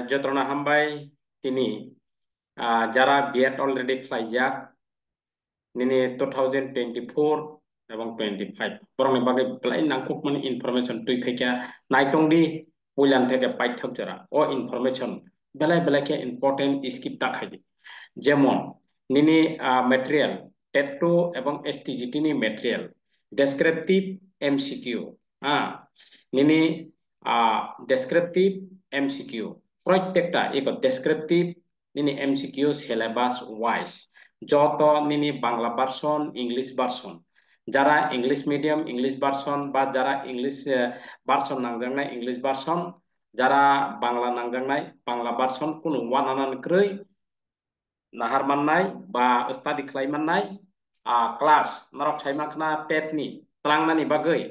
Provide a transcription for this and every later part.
যতনা হামবাই তিনি যারা B Ed already খাইজাক নিনি 2024 এবং 25 বরংনি বাগে প্লাই নাংকুক মানে ইনফরমেশন তুই ফেকা নাইটংদি উইলান থেকে পাইথক যারা ও ইনফরমেশন বেলায় বেলায় কে ইম্পর্টেন্ট স্কিপ তাকাই যেমন নিনি ম্যাটেরিয়াল টেট2 এবং এসটিজিটি নি ম্যাটেরিয়াল ডেসক্রিপটিভ এমসিকিউ হ্যাঁ নিনি ডেসক্রিপটিভ এমসিকিউ প্রত্যেকটা এই ডেসক্রিপটিভ নিনি এমসিকিউ সিলেবাস ওয়াইজ যত নিনি বাংলা ভার্সন ইংলিশ ভার্সন যারা ইংলিশ মিডিয়াম ইংলিশ ভার্সন বা যারা ইংলিশ ভার্সন নাंजांनाय ইংলিশ ভার্সন যারা বাংলা নাंजांनाय বাংলা ভার্সন কোনো ওয়ান আনানক্রৈ নাহার মাননাय বা স্টাডि खालायमाननाय क्लास नरक सायमाखना टेटनि त्रांनानि बागै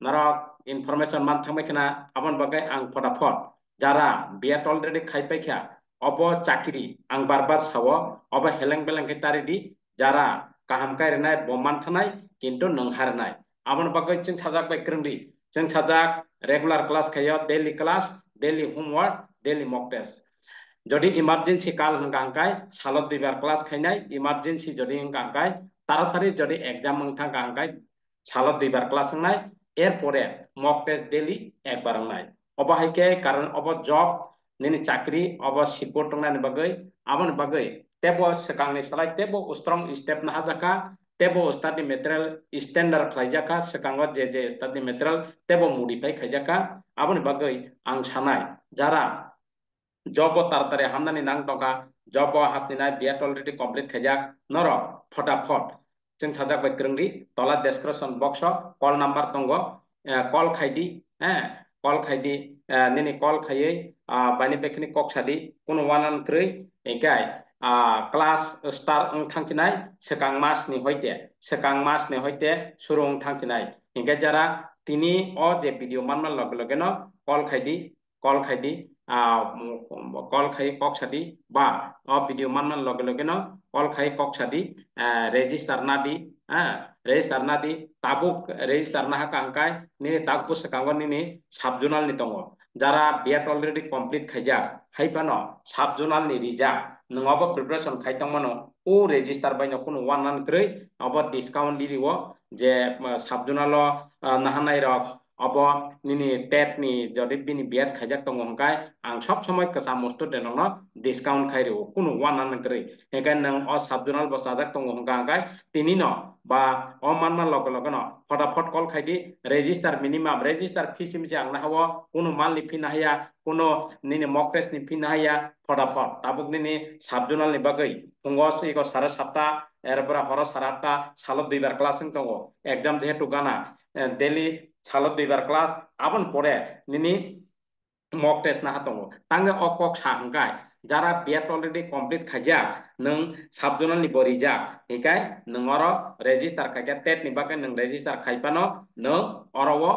नरक इनफरमेशन मान थांबायखना आबन बागै आं फटाफट जारा बिएट अलरेडी खायपायखा अब चाकरी आं बार सावो अब हेलें बेलें तारिदि जारा काहाम कायरनाय बमान थानाय किन्तु नोंहारनाय आबन बागै जों साजाक बायक्रंदि जों साजाक रेगुलार क्लास खायो daily homework daily mock test যদি ইমার্জেন্সি কাল হংকাই সালত দুইবার ক্লাস খাইনাই ইমার্জেন্সি যদি হংকাই তাড়াতাড়ি যদি এক্সাম হংথা হংকাই সালত দুইবার ক্লাস হংনাই এরপরে মক টেস্ট ডেলি একবার হংনাই অবহাইকে কারণ অব জব নিনি চাকরি অব সিকিউর টংনানি বাগৈ আবন বাগৈ তেবো সেকাংনি সালাই তেবো স্ট্রং স্টেপ নাহা জাকা তেবো স্টাডি মেটেরিয়াল স্ট্যান্ডার্ড খাইজাকা সেকাঙ্গ যে স্টাডি মেটেরিয়াল তেবো মডিফাই খাইজাকা আবন বাগৈ আং সানাই যারা जब तारतारे हामनानि नांग टका जब हाबनिनाय बिएड अलरेडी कमप्लीट खाइजाक नरक फटाफट जों साजाक बाय क्रंगि तला डेस्क्रिप्शन बक्स कल नाम्बार दंग कल खाइदि कल खाइदि निनि कल खायै बानि बेखनि कक सादि कुनु वानान क्रै एकाय क्लास स्टार थांथिनाय सेकां मासनि हयते सुरु थांथिनाय एकाय जारा तिनि अ जे भिडिअ मानमान लगे लगेनो कल खाइदि कल खाई कक सादी बा भिडिअ मानमान लगे लगेनो कल खाई कक सादी रेजिस्टार नादी रेजिस्टार नादी ताबुक रेजिस्टार ना हाका हंकाय निनि ताबुक सकांगो निनि साबजुनाल नि दंगो जारा बिएड अलरेडी कमप्लीट खाइजा हाइपानो साबजुनाल नि रिजा नङाबो प्रिपारेशन खाइतंमानो ओ रेजिस्टार बायनो कुनु वान नान क्रै अब डिस्काउंट दिरिवो जे साबजुनाल नाहानाय रक अब निनि टेट नि जदि बिनि बिएड खाइजाक दंगो हंकाय आं सब समय कसा मस्त देनंनो डिस्काउंट खाइरिवो कुनु वान नान क्रै एकाय नों अ साबजुनाल बसाजाक दंगो हंकाय तिनि न बा अ मानमान लगे लगेनो फटाफट कल खाइदि रेजिस्टार मिनिमाम रेजिस्टार फी सिमसे आंना हावो कुनु मानलि फी नाहाया कुनु निनि मक टेस्ट नि फी नाहाया फटाफट ताबुक निनि साबजुनाल नि बागै फुंगस इको 7:30 एरपरा हर 8:30 सालो दुइबार क्लास दंगो एग्जाम जेहेतु गाना डेली सालो दुइबार क्लास आबन परे निनि मक टेस्ट ना हातंगो तांगे अकक साहंगाय जारा बिएड अलरेडी कमप्लीट खाइजा नों साबजुनाल नि बरिजा एकाय नोंगर रेजिस्टार खाइजा टेट नि बागै नों रेजिस्टार खाइपानो नों अरवो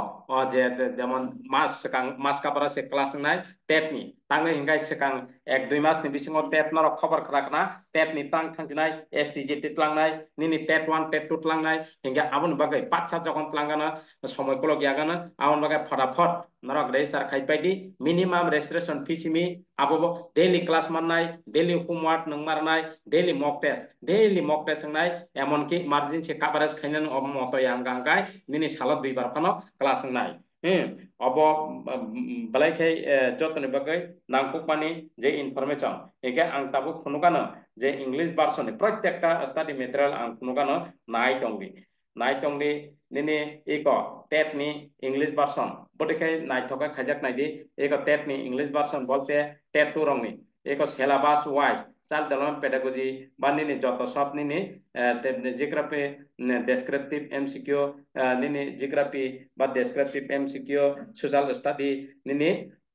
जे जेमन मास काबारा से क्लास नाय टेट नि तांगे हिंगाय सेकां 1-2 मास नि बिसिङाव टेट नर खबर खराकना टेट नि तां थांथिनाय एसटीजीटी तलांनाय निनि टेट 1 टेट 2 तलांनाय हिंगा आबन बागै 5-7 जगन तलांगाना समय कोलो गियागाना आबन बागै फटाफट नरक रेजिस्टार खाइपायदि मिनिमाम रेजिस्ट्रेशन फी सिमी आबो डेली क्लास माननाय डेली होमवर्क नों मारनाय डेली मक टेस्ट संनाय एमन कि इमारजेंसी कभारेज खाइनान अब मतो यांगांगाय निनि सालो दुइबार फानो क्लास संनाय अब बलायखाय जतनि बागै नांगौमानि जे इनफरमेशन एगे आं ताबो खुनुगानो जे इंग्लिश भार्सन प्रत्येकटा स्टाडि मेटेरियल आं खुनुगानो नाय टंगि निनि इको टेट नि इंग्लिश भार्सन बटिखाय नायथका खाइजाक नायदि इको टेट नि इंग्लिश भार्सन बोलते टेट 2 रंनि इको syllabus wise child development pedagogy बानिनि जत सब निनि जियोग्राफी डेस्क्रिप्टिव एमसीक्यू निनि जियोग्राफी बा डेस्क्रिप्टिव एमसीक्यू सोशल स्टडी निनि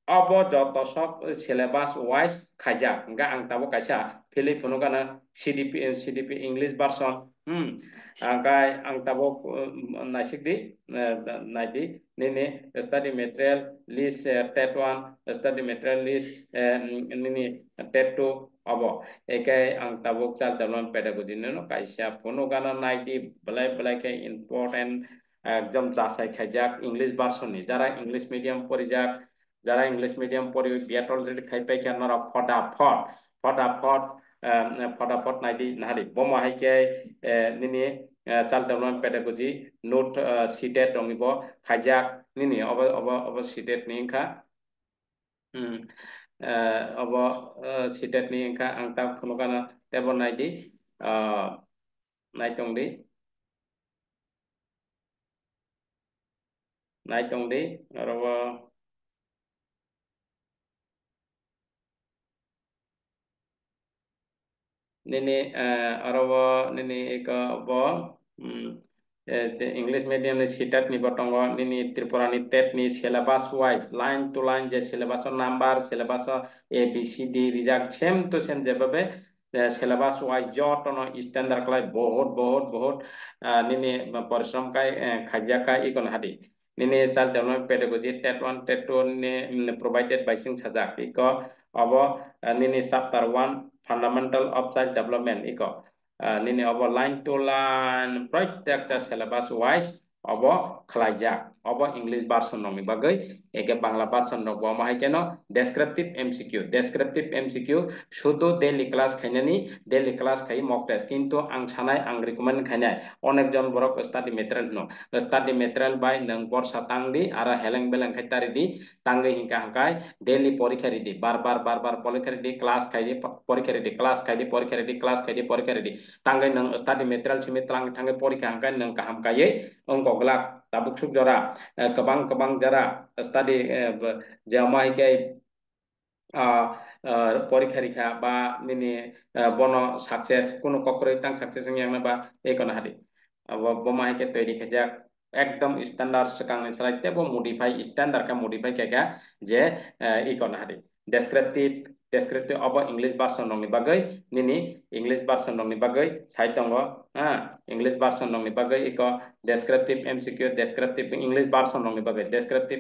अब जत सब सिलेबास वाइज खाइजा इंगा आं ताबो काइसा फिलि फुनुगाना सीडीपी इंग्लिश भार्सन आंगाय आं ताबो नाइसिकदि नायदि निनि study material list TET 1 study material list निनि टेट 2 अब एकाय आं ताबुक चाइल्ड डेवलपमेंट पेडागोजी नो काइसा फुनुगाना नायदि बलाय के इम्पोर्टेंट एकदम जासाय खाइजाक इंग्लिश भार्सन नि जारा इंग्लिश मीडियम परिजाक যারা ইংলিশ মিডিয়াম পড়ি বিএড অলরেডি খাইপাই কেন ফটাফট ফটাফট ফটাফট নাইদি নাহারি বম হাইকে নিনি child development pedagogy note CTET दंगिबो खाइजाक निनि अब अब अब सीटेट नि इंखा अब सीटेट नि इंखा आं ता खुनुगाना तेबो नाइदि नाइतंदि नाइतंदि आरो nini arawa nini eka bo English medium ni sitat ni batongo nini Tripura ni tet ni syllabus wise line to line je syllabus number syllabus A B C D result same to same যেভাবে syllabus wise jotono standard klai বহুত বহুত বহুত nini পরিশ্রম kai khajya kai ikon hadi nini child development pedagogy tet 1 tet 2 ni provided by sing sajak iko abo nini chapter 1 fundamental of child development iko nini obo line to line প্রত্যেকটা syllabus wise obo khlaijak obo english version nongi bagai ege bangla version no bo mahai keno descriptive mcq শুধু daily class খাইনানি daily class খাই mock test কিন্তু আং সানাই আং recommend খাইনাই অনেকজন বড় study material no study material by nang borsa tangdi ara heleng beleng khaitari di tangge hingka hangkai daily পরীক্ষা ready বারবার বারবার পরীক্ষা রেডি ক্লাস খাইদি পরীক্ষা রেডি ক্লাস খাইদি পরীক্ষা রেডি ক্লাস খাইদি পরীক্ষা রেডি তাঙ্গে নং স্টাডি মেটেরিয়াल সিমি थांगे পরীক্ষা হাंकाय नों কাহাम কাयै अंक गलाक tabuk suk jora kebang kebang jara study jama hikai পরীক্ষা রিখা বা নিনি বন সাকসেস কোন ককরে তাং success yang ba e kono hadi boma hike তৈরি খেজাক একদম স্ট্যান্ডার্ড সেকাং সাইতে বো মডিফাই স্ট্যান্ডার্ড কা মডিফাই কেগা যে ই কোন হাদি ডেসক্রিপটিভ ডেসক্রিপটিভ অব ইংলিশ ভার্সন নংনি বাগৈ নিনি ইংলিশ ভার্সন নংনি বাগৈ সাইতঙ্গ ইংলিশ ভার্সন নংনি বাগৈ ইক descriptive MCQ descriptive English version নংনি বাগৈ ডেসক্রিপটিভ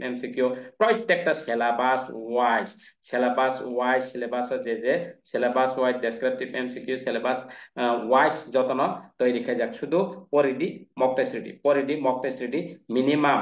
এমসিকিউ প্রত্যেকটা সিলেবাস ওয়াইজ সিলেবাস যে syllabus wise descriptive MCQ syllabus wise যতন তৈরি খেজাক শুধু পরিদি মক টেস্ট রেডি মিনিমাম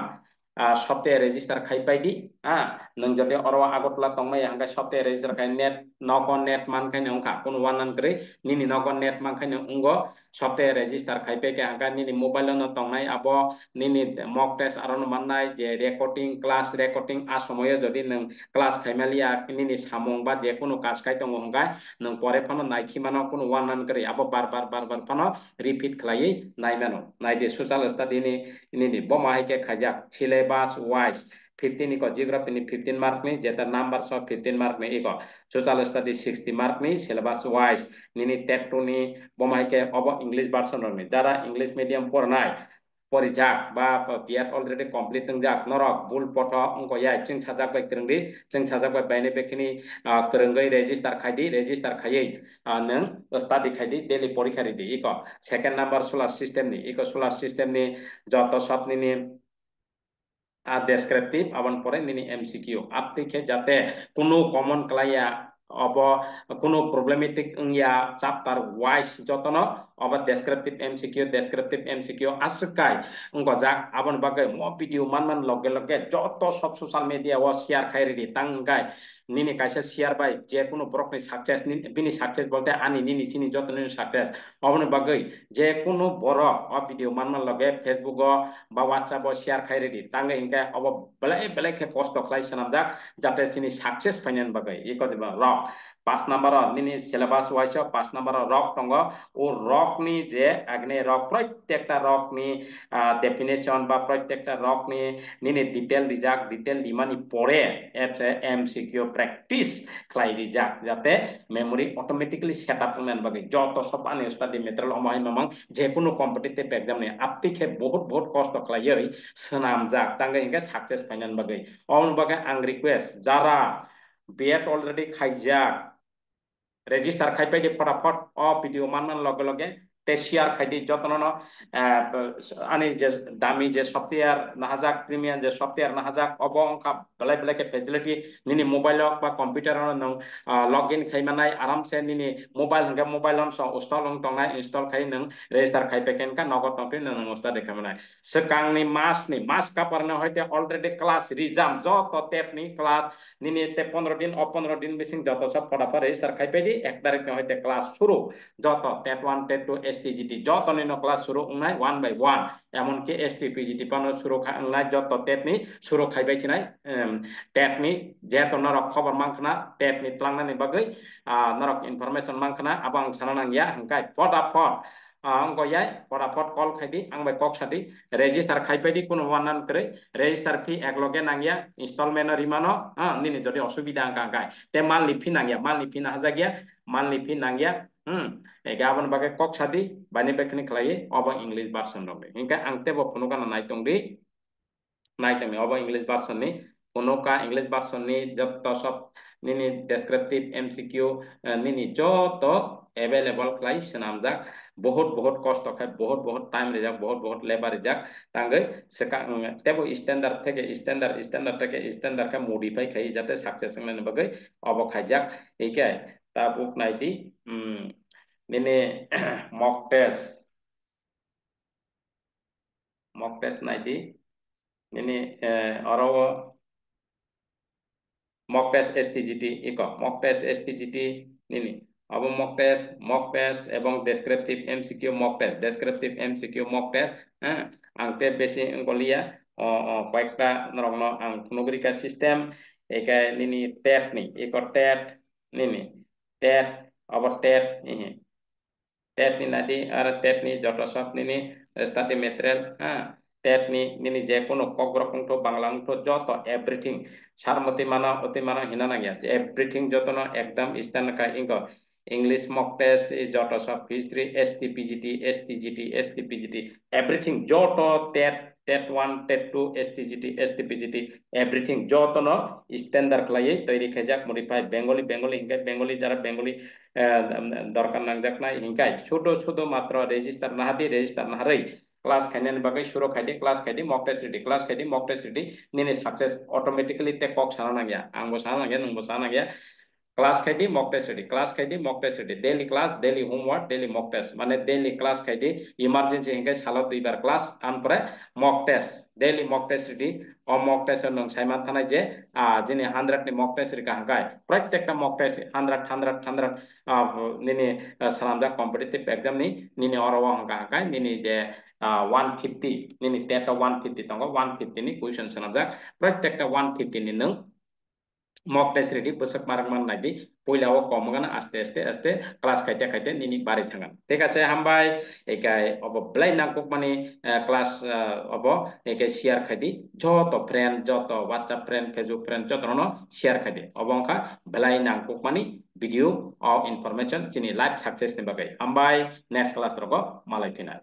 সপ্তাহে রেজিস্টার খাইপাইদি नों जदि अरो आगतला तंगनाय हांगा सप्ताहे रेजिस्टार खाय नेट नगन नेट मानखायनो अंखा कोन वानान करे निनि नगन नेट मानखायनो उंगो सप्ताहे रेजिस्टार खायपे के हांगा निनि मोबाइल न तंगनाय आबो निनि मक टेस्ट आरो माननाय जे रेकर्डिंग क्लास रेकर्डिंग आ समय जदि नों क्लास खायमालिया निनि सामंग बा जे कोनो काज खाय तंगो हांगा नों परे फानो नायखि मानो कोन वानान करे आबो बार बार बार बार फानो रिपिट खालायै नायमानो नायदे सोशल स्टाडि निनि बमा हायके खायजा syllabus wise 15 iko geography ni 15 mark ni jeta number so 15 mark ni iko social study 60 mark ni syllabus wise nini tet 2 ni bomai ke obo english version ni jara english medium pornai porijak ba biat already complete jak norok bul poto ongko ya ching sajak bai krengdi ching sajak bai baine bekini krengai register khayei nang study khaidi daily porikha di iko second number solar system ni iko solar system ni joto sab ni descriptive আবার পরে নিনি MCQ আপনি খে যাতে কোনো common ক্লাইয়া of কোনো problematic ইয়া chapter wise যতন of descriptive MCQ আসকাই অঙ্ক যাক আবন বাগে ম ভিডিও মান লগে লগে যত সব সোশ্যাল মিডিয়া ও শেয়ার খাই রেডি তাঙ্গাই নিনি কাইসা শেয়ার বাই যে কোনো ব্রকনি সাকসেস বিনি সাকসেস বলতে আনি নিনি চিনি যত নিনি সাকসেস অবন বাগে যে কোনো বড় অ ভিডিও মান লগে ফেসবুক বা হোয়াটসঅ্যাপ শেয়ার খাই রেডি তাঙ্গে হিংকা অব belai belai ke post klai sanamdak jate sini success finance bagai iko diba rock 5 number nini syllabus wise 5 number rock tongo o rock ni je agne rock প্রত্যেকটা rock ni definition ba প্রত্যেকটা rock ni nini detail rijak detail dimani pore mcq practice klai rijak jate memory automatically set up men bagai joto sob ani study material omai mamang je কোনো competitive exam ni apti ke বহুত বহুত কষ্ট klai senam jak tangga hingga success finance bagai on bagai ang request jara biat already khaijak register khai pai de फटाफट video man man lage lage te share khaidi jotno ani je dami je software nahajak premium je software nahajak obo ongka belai belai ke facility nini mobile ok ba computer no login khaimanai aram se nini mobile hanga mobile on so install ong tongnai install khai nang register khai peken ka nogot tongpi nang usta dekhamanai sekang ni mas ka parna hoite already class rizam joto tep ni class nini te 15 din o 15 din bising joto sab ফটাফট register khai pedi 1 তারিখ hoite class shuru joto tet 1 tet 2 STGT joto nino class shuru ungnai 1 by 1 এমনকি STPGT পানো shuru khai joto tet ni shuru khai bai chinai tet ni jeto norok khobor mangkhana tet ni tlangna ni bagai norok information mangkhana abang sananang ya hangkai ফটাফট angko yai ফটাফট call khaidi angbai kok sadi register khai pedi kono wanan kre register fee ekloge nangya installment rimano nini jodi osubida angkai te monthly fee nangya monthly fee nahajagya monthly fee nangya gabon bagai kok sadi bani bekni khlai obo english version robe hingka angte bo phono kana naitongdi naitami obo english version ni phono ka english version ni jotto sob nini descriptive MCQ nini joto available khlai senamjak बहुत बहुत कष्ट खाय बहुत बहुत time रिजाक बहुत बहुत labour रिजाक तांगै सेका तेबो standard থেকে स्टैंडर्ड का मॉडिफाई खाय जाते सक्सेस ने बगै अब खायजाक एके ता बुक नाइदि निने मॉक टेस्ट नाइदि निने अरो mock test STGT iko mock test STGT nini abo mock test এবং descriptive MCQ mock test angte besi ngoliya কয়েকটা নরকম ang phonogrika system ekai nini tet ni iko tet nini tet abo tet tet ni nadi ar tet ni joto sab nini study material tet ni nini je kono kogrok ungto bangla ungto joto everything sarmati mana oti mana hinana gya everything joto no ekdam stand ka ingo english mock test joto sab history STPGT everything joto tet 1 tet 2 STPGT everything joto no standard klai toiri khajak modify bengali hinkai bengali jara bengali দরকার নাংজাক নাই হিংকাই ছোট ছোট মাত্র register নাহারই class খাইনানি বাগै সুরো খাইদি ক্লাস খাইদি মক টেस्ट रेडी निने सक्सेस ऑटोमेटिकली ते कक साना नागिया आंबो साना नागिया नंबो साना नागिया क्लास खाइदी mock test ready daily class daily homework daily mock test माने डेली क्लास खाइदी इमार्जेंसी हिंगे सालो दुइबार क्लास आनपरे mock test daily mock test ready और मक टेस्ट नों साइमान थानाय जे जिनि 100 नि मक टेस्ट रिका हांगाय प्रत्येकटा मक टेस्ट 100 निनि सालामजा कम्पिटिटिव एग्जाम नि निनि अरवा हांगाय निनि जे 150 निनि टेट 150 तंगो 150 नि क्वेश्चन सालामजा प्रत्येकटा 150 नि नों मक टेस्ट रेडी बसक मारक मान नाइदि पयलाव कमगन आस्ते क्लास खाइते निनि बारि थांगोन ठीक আছে हामबाय एकाय अब ब्लाइ नांकुक माने क्लास अब एकाय शेयर खाइदि जत फ्रेंड जत WhatsApp फ्रेंड फेसबुक फ्रेंड जत न शेयर खाइदि अबंखा ब्लाइ नांकुक माने भिडियो और इनफरमेशन जिनि लाइफ सक्सेस नि बागै हामबाय नेक्स्ट क्लास रग मालाय फिना